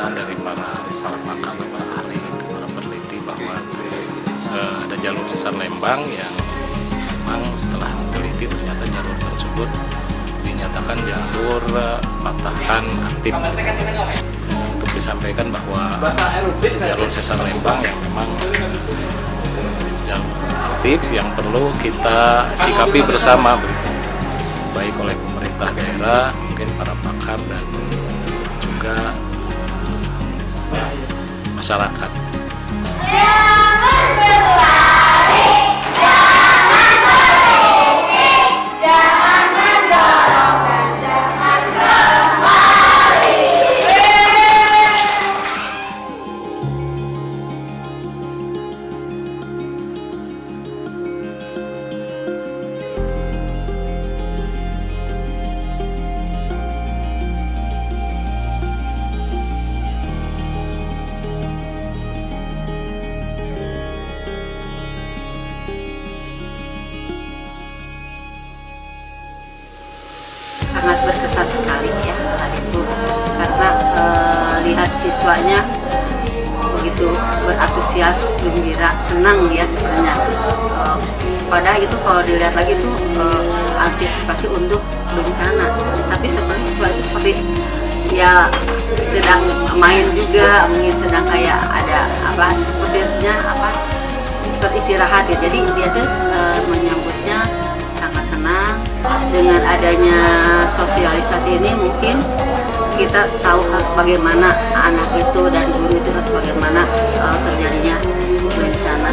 pernyataan dari para pakar, para ahli, para peneliti bahwa ada jalur sesar Lembang yang memang setelah diteliti ternyata jalur tersebut dinyatakan jalur patahan aktif. Untuk disampaikan bahwa jalur sesar Lembang yang memang jalur aktif yang perlu kita sikapi bersama begitu, baik oleh pemerintah daerah, mungkin para pakar dan juga masyarakat. Sangat berkesan sekali ya tadi itu, karena lihat siswanya begitu berantusias, gembira, senang ya sebenarnya. Padahal itu kalau dilihat lagi itu antisipasi untuk bencana, tapi sebenarnya siswa itu seperti ya sedang main juga, mungkin sedang kayak ada apa sepertinya apa seperti istirahat ya. Jadi dia tuh menyambutnya sangat senang. Dengan adanya sosialisasi ini mungkin kita tahu harus bagaimana anak itu dan guru itu harus bagaimana terjadinya bencana.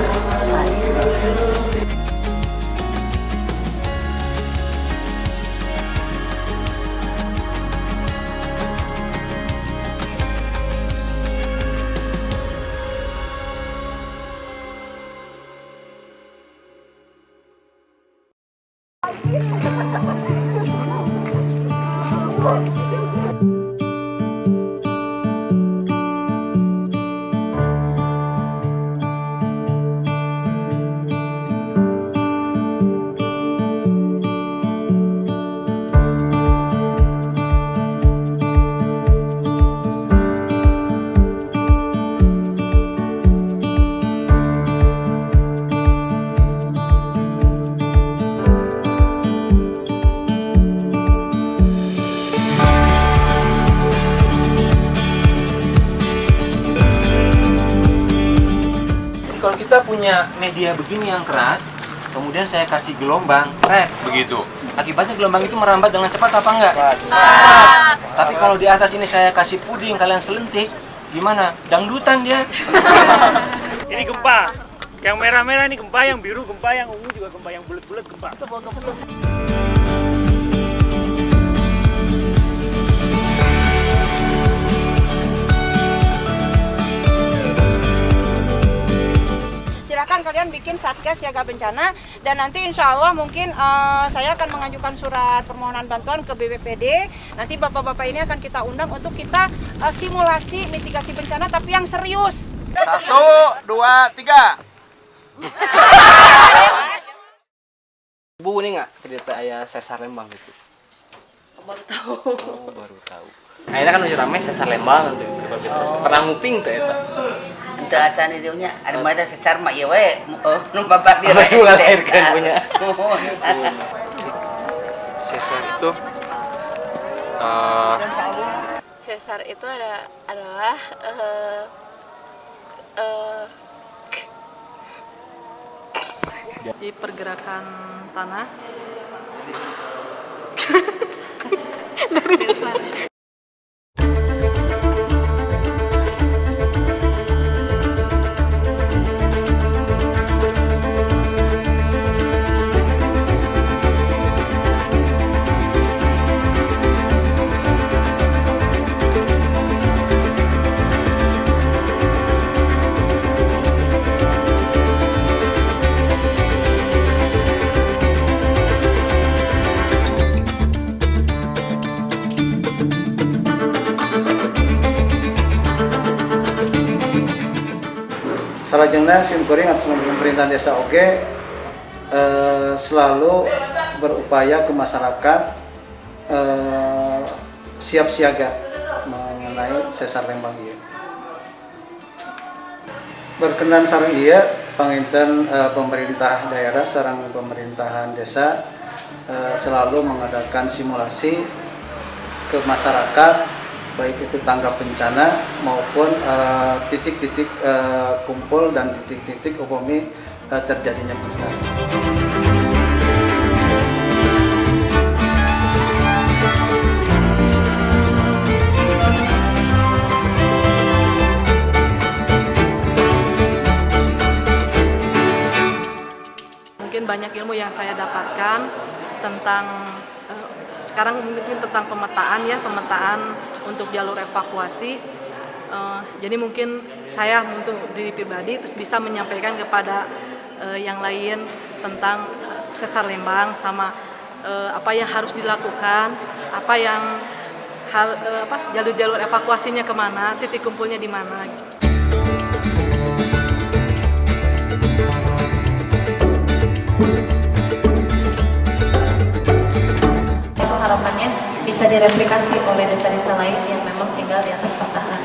Kalau kita punya media begini yang keras, kemudian saya kasih gelombang, begitu. Akibatnya gelombang itu merambat dengan cepat apa enggak? Cepat. Tapi kalau di atas ini saya kasih puding, kalian selentik, gimana? Dangdutan dia. Ini gempa. Yang merah-merah ini gempa, yang biru gempa, yang ungu juga gempa, yang bulat-bulat gempa. Silakan kalian bikin satgas siaga bencana, dan nanti insya Allah mungkin saya akan mengajukan surat permohonan bantuan ke BPBD. Nanti bapak-bapak ini akan kita undang untuk kita simulasi mitigasi bencana tapi yang serius. 1, 2, 3. Bu, ini nggak cerita ayah sesar Lembang gitu? Baru tahu. Oh, baru tahu. Akhirnya kan udah ramai sesar Lembang tuh. Pernah nguping tuh eta. Untuk acara videonya ada mereka secara mak ya we, bapak dia melahirkan punya. Sesar itu Sesar itu adalah di pergerakan tanah Salajengna simkuring atas nama pemerintahan desa oge selalu berupaya ke masyarakat siap siaga mengenai sesar Lembang ieu. Berkenan sareng ieu panginten pemerintah daerah sareng pemerintahan desa selalu mengadakan simulasi ke masyarakat, baik itu tanggap bencana maupun titik-titik kumpul dan titik-titik umumnya terjadinya bencana. Mungkin banyak ilmu yang saya dapatkan tentang sekarang mungkin tentang pemetaan untuk jalur evakuasi. Jadi mungkin saya untuk diri pribadi terus bisa menyampaikan kepada yang lain tentang sesar Lembang sama apa yang harus dilakukan, apa yang jalur-jalur evakuasinya kemana, titik kumpulnya di mana. Harapannya bisa direplikasi oleh desa-desa lain yang memang tinggal di atas patahan.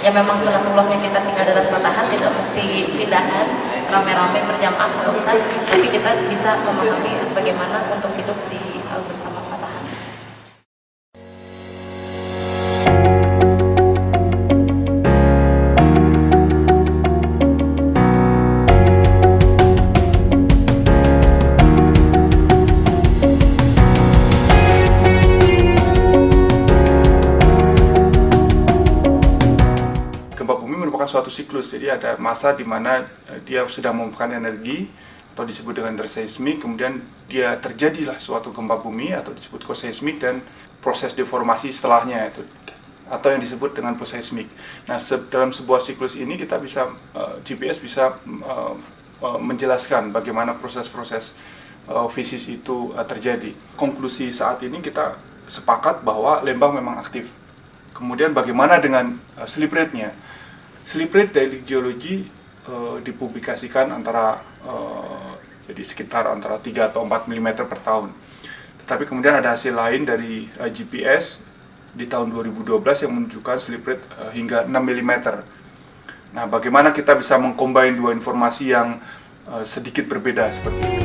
Ya memang sunatullahnya kita tinggal di atas patahan, tidak mesti pindahan rame-rame berjamaah, nggak usah. Tapi kita bisa memahami bagaimana untuk hidup di bersama patahan. Suatu siklus, jadi ada masa di mana dia sedang mengumpulkan energi atau disebut dengan terseismik, kemudian dia terjadilah suatu gempa bumi atau disebut koseismik dan proses deformasi setelahnya itu atau yang disebut dengan poseismik. Nah, dalam sebuah siklus ini kita bisa GPS bisa menjelaskan bagaimana proses-proses fisis itu terjadi. Konklusi saat ini kita sepakat bahwa Lembang memang aktif. Kemudian bagaimana dengan slip rate-nya? Slip rate dari geologi dipublikasikan jadi sekitar antara 3 atau 4 mm per tahun. Tetapi kemudian ada hasil lain dari GPS di tahun 2012 yang menunjukkan slip rate hingga 6 mm. Nah, bagaimana kita bisa mengcombine dua informasi yang sedikit berbeda seperti itu?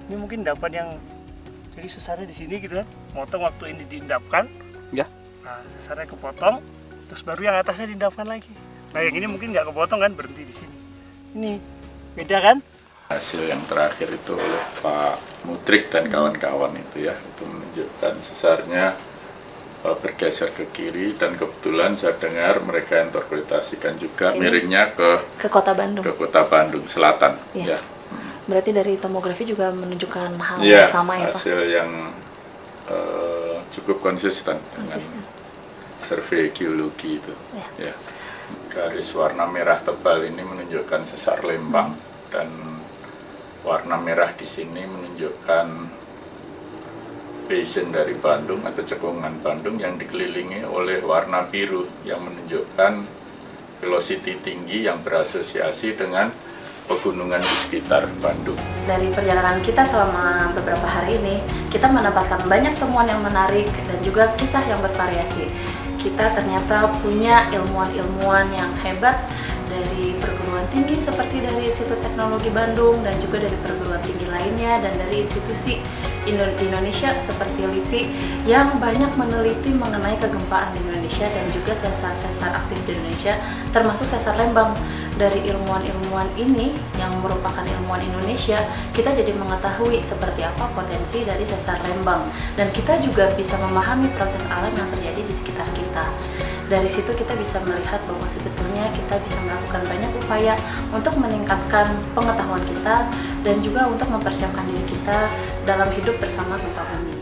Ini mungkin dapat yang jadi sesarnya di sini gitu kan, motong waktu ini diendapkan ya, nah sesarnya kepotong terus baru yang atasnya diendapkan lagi. Nah yang ini mungkin nggak kepotong kan, berhenti di sini. Ini beda kan? Hasil yang terakhir itu oleh Pak Mutrik dan kawan-kawan itu ya, itu menunjukkan sesarnya bergeser ke kiri dan kebetulan saya dengar mereka interpretasikan juga miringnya ke Kota Bandung. Ke Kota Bandung Selatan. Ya. Berarti dari tomografi juga menunjukkan hal yang sama ya Pak? Hasil yang cukup konsisten dengan survei geologi itu. Ya. Garis warna merah tebal ini menunjukkan sesar Lembang dan warna merah di sini menunjukkan basin dari Bandung atau cekungan Bandung yang dikelilingi oleh warna biru yang menunjukkan velocity tinggi yang berasosiasi dengan pegunungan di sekitar Bandung. Dari perjalanan kita selama beberapa hari ini, kita mendapatkan banyak temuan yang menarik dan juga kisah yang bervariasi. Kita ternyata punya ilmuwan-ilmuwan yang hebat dari perguruan tinggi seperti dari Institut Teknologi Bandung dan juga dari perguruan tinggi lainnya dan dari institusi di Indonesia seperti LIPI yang banyak meneliti mengenai kegempaan di Indonesia dan juga sesar-sesar aktif di Indonesia termasuk sesar Lembang. Dari ilmuwan-ilmuwan ini yang merupakan ilmuwan Indonesia, kita jadi mengetahui seperti apa potensi dari sesar Lembang dan kita juga bisa memahami proses alam yang terjadi di sekitar kita. Dari situ kita bisa melihat bahwa sebetulnya kita bisa melakukan banyak upaya untuk meningkatkan pengetahuan kita dan juga untuk mempersiapkan diri kita dalam hidup bersama gempa bumi.